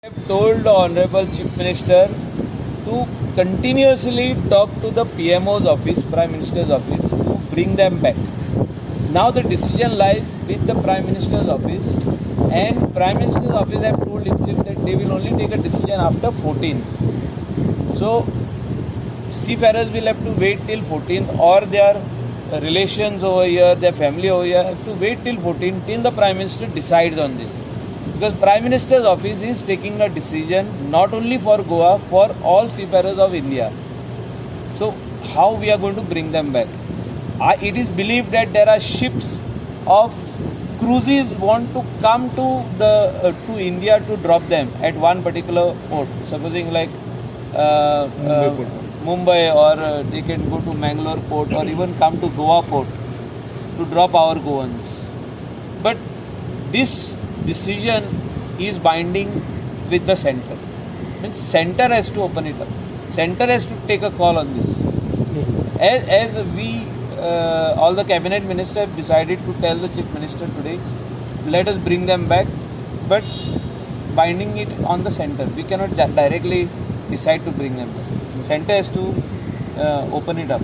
I have told the Honorable Chief Minister to continuously talk to the PMO's office, Prime Minister's office, to bring them back. Now the decision lies with the Prime Minister's office, and Prime Minister's office have told itself that they will only take a decision after 14th. So seafarers will have to wait till 14th, or their relations over here, their family over here have to wait till 14th till the Prime Minister decides on this. Because Prime Minister's office is taking a decision not only for Goa, for all seafarers of India. So how we are going to bring them back? It is believed that there are ships of cruises want to come to India to drop them at one particular port. Supposing like Mumbai, or they can go to Mangalore port, or even come to Goa port to drop our Goans. But this decision is binding with the center. Means center has to open it up. Center has to take a call on this. As we, all the cabinet ministers have decided to tell the chief minister today, let us bring them back, but binding it on the center. We cannot directly decide to bring them back. Center has to open it up.